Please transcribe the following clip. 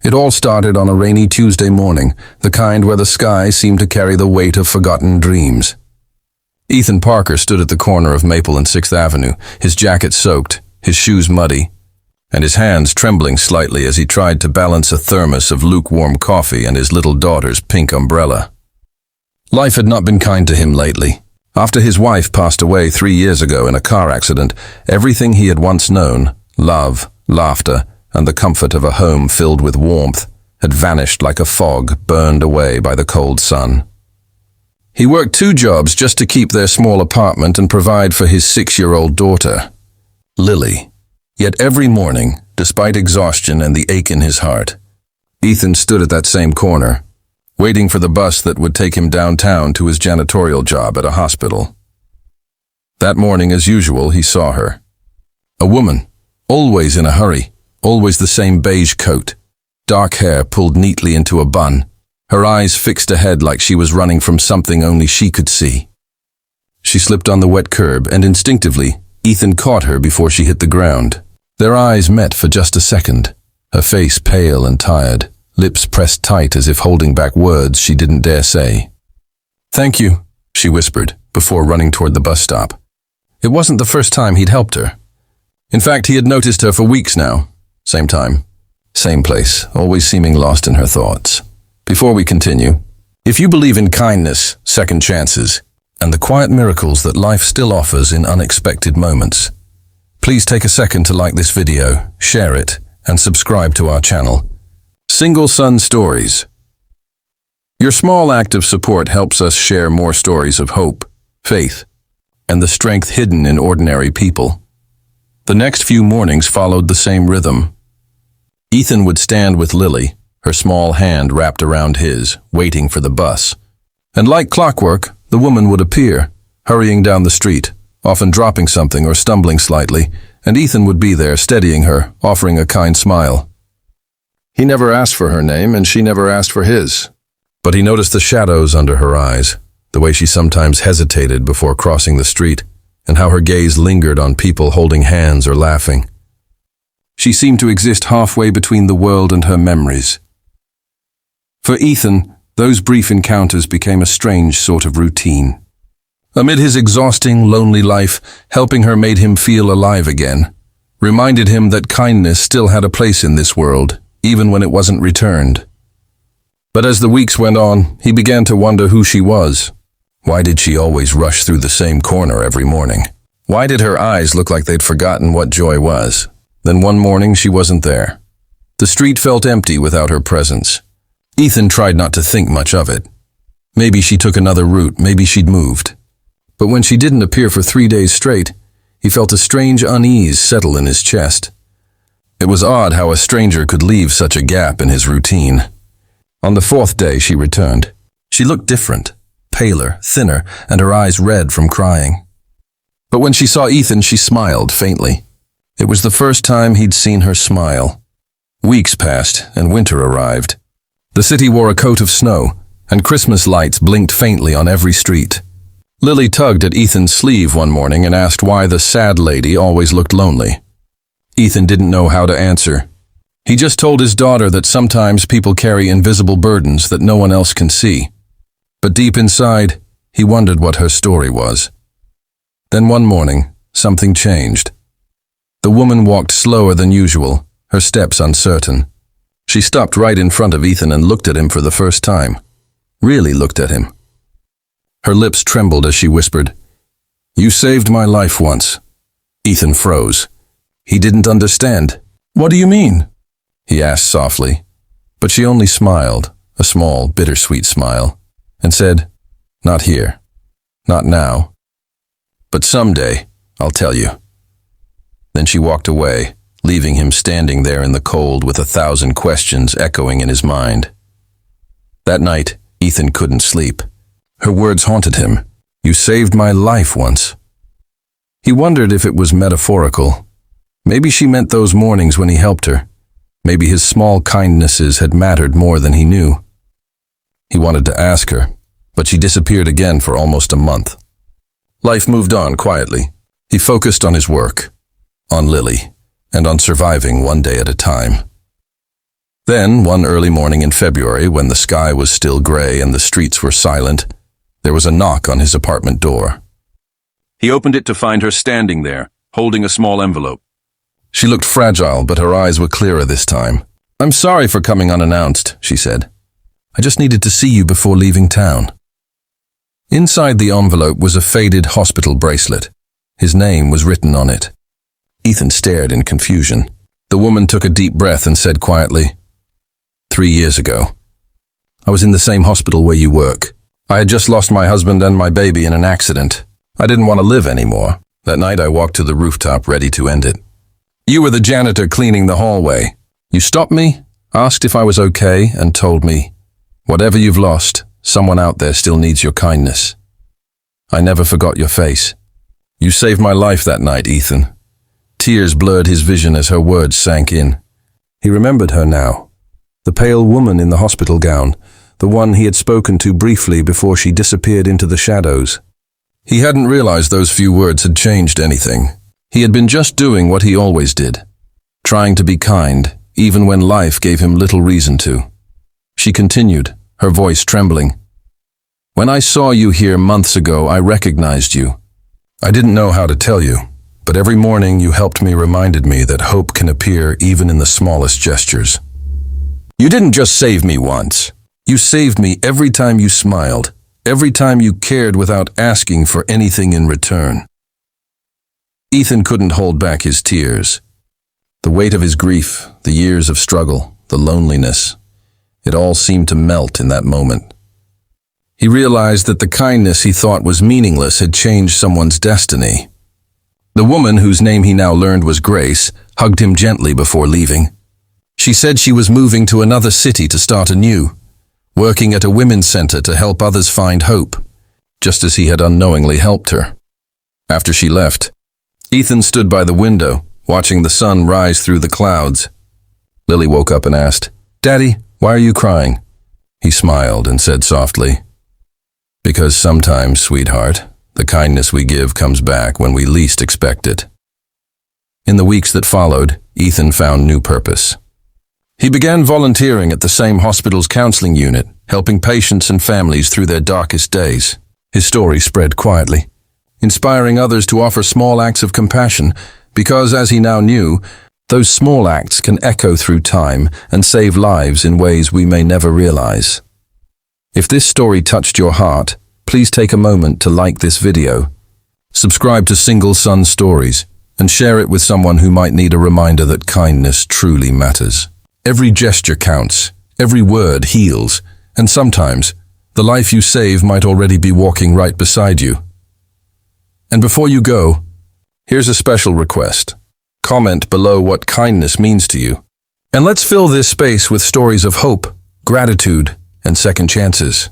It all started on a rainy Tuesday morning, the kind where the sky seemed to carry the weight of forgotten dreams. Ethan Parker stood at the corner of Maple and 6th Avenue, his jacket soaked, his shoes muddy, and his hands trembling slightly as he tried to balance a thermos of lukewarm coffee and his little daughter's pink umbrella. Life had not been kind to him lately. After his wife passed away 3 years ago in a car accident, everything he had once known, love, laughter, and the comfort of a home filled with warmth, had vanished like a fog burned away by the cold sun. He worked 2 jobs just to keep their small apartment and provide for his 6-year-old daughter, Lily. Yet every morning, despite exhaustion and the ache in his heart, Ethan stood at that same corner, waiting for the bus that would take him downtown to his janitorial job at a hospital. That morning, as usual, he saw her. A woman, always in a hurry, always the same beige coat, dark hair pulled neatly into a bun, her eyes fixed ahead like she was running from something only she could see. She slipped on the wet curb, and instinctively, Ethan caught her before she hit the ground. Their eyes met for just a second, her face pale and tired, lips pressed tight as if holding back words she didn't dare say. "Thank you," she whispered, before running toward the bus stop. It wasn't the first time he'd helped her. In fact, he had noticed her for weeks now. Same time, same place, always seeming lost in her thoughts. Before we continue, if you believe in kindness, second chances, and the quiet miracles that life still offers in unexpected moments, please take a second to like this video, share it, and subscribe to our channel. Single Son Stories. Your small act of support helps us share more stories of hope, faith, and the strength hidden in ordinary people. The next few mornings followed the same rhythm. Ethan would stand with Lily, her small hand wrapped around his, waiting for the bus. And like clockwork, the woman would appear, hurrying down the street, often dropping something or stumbling slightly, and Ethan would be there steadying her, offering a kind smile. He never asked for her name, and she never asked for his. But he noticed the shadows under her eyes, the way she sometimes hesitated before crossing the street, and how her gaze lingered on people holding hands or laughing. She seemed to exist halfway between the world and her memories. For Ethan, those brief encounters became a strange sort of routine. Amid his exhausting, lonely life, helping her made him feel alive again, reminded him that kindness still had a place in this world, even when it wasn't returned. But as the weeks went on, he began to wonder who she was. Why did she always rush through the same corner every morning? Why did her eyes look like they'd forgotten what joy was? Then one morning she wasn't there. The street felt empty without her presence. Ethan tried not to think much of it. Maybe she took another route, maybe she'd moved. But when she didn't appear for 3 days straight, he felt a strange unease settle in his chest. It was odd how a stranger could leave such a gap in his routine. On the 4th day she returned. She looked different, paler, thinner, and her eyes red from crying. But when she saw Ethan, she smiled faintly. It was the first time he'd seen her smile. Weeks passed, and winter arrived. The city wore a coat of snow, and Christmas lights blinked faintly on every street. Lily tugged at Ethan's sleeve one morning and asked why the sad lady always looked lonely. Ethan didn't know how to answer. He just told his daughter that sometimes people carry invisible burdens that no one else can see. But deep inside, he wondered what her story was. Then one morning, something changed. The woman walked slower than usual, her steps uncertain. She stopped right in front of Ethan and looked at him for the first time. Really looked at him. Her lips trembled as she whispered, "You saved my life once." Ethan froze. He didn't understand. "What do you mean?" he asked softly. But she only smiled, a small, bittersweet smile, and said, "Not here. Not now. But someday, I'll tell you." Then she walked away, leaving him standing there in the cold with 1,000 questions echoing in his mind. That night, Ethan couldn't sleep. Her words haunted him. "You saved my life once." He wondered if it was metaphorical. Maybe she meant those mornings when he helped her. Maybe his small kindnesses had mattered more than he knew. He wanted to ask her, but she disappeared again for almost a month. Life moved on quietly. He focused on his work, on Lily, and on surviving one day at a time. Then, one early morning in February, when the sky was still gray and the streets were silent, there was a knock on his apartment door. He opened it to find her standing there, holding a small envelope. She looked fragile, but her eyes were clearer this time. "I'm sorry for coming unannounced," she said. "I just needed to see you before leaving town." Inside the envelope was a faded hospital bracelet. His name was written on it. Ethan stared in confusion. The woman took a deep breath and said quietly, 3 years ago. I was in the same hospital where you work. I had just lost my husband and my baby in an accident. I didn't want to live anymore. That night I walked to the rooftop ready to end it. You were the janitor cleaning the hallway. You stopped me, asked if I was okay, and told me, whatever you've lost, someone out there still needs your kindness. I never forgot your face. You saved my life that night, Ethan. Tears blurred his vision as her words sank in. He remembered her now. The pale woman in the hospital gown, the one he had spoken to briefly before she disappeared into the shadows. He hadn't realized those few words had changed anything. He had been just doing what he always did, trying to be kind, even when life gave him little reason to. She continued, her voice trembling. When I saw you here months ago, I recognized you. I didn't know how to tell you, but every morning you helped me, reminded me that hope can appear even in the smallest gestures. You didn't just save me once. You saved me every time you smiled, every time you cared without asking for anything in return. Ethan couldn't hold back his tears. The weight of his grief, the years of struggle, the loneliness, it all seemed to melt in that moment. He realized that the kindness he thought was meaningless had changed someone's destiny. The woman, whose name he now learned was Grace, hugged him gently before leaving. She said she was moving to another city to start anew, working at a women's center to help others find hope, just as he had unknowingly helped her. After she left, Ethan stood by the window, watching the sun rise through the clouds. Lily woke up and asked, "Daddy, why are you crying?" He smiled and said softly, "Because sometimes, sweetheart, the kindness we give comes back when we least expect it." In the weeks that followed, Ethan found new purpose. He began volunteering at the same hospital's counseling unit, helping patients and families through their darkest days. His story spread quietly, inspiring others to offer small acts of compassion, because, as he now knew, those small acts can echo through time and save lives in ways we may never realize. If this story touched your heart, please take a moment to like this video, subscribe to Single Son Stories, and share it with someone who might need a reminder that kindness truly matters. Every gesture counts, every word heals, and sometimes the life you save might already be walking right beside you. And before you go, here's a special request. Comment below what kindness means to you. And let's fill this space with stories of hope, gratitude, and second chances.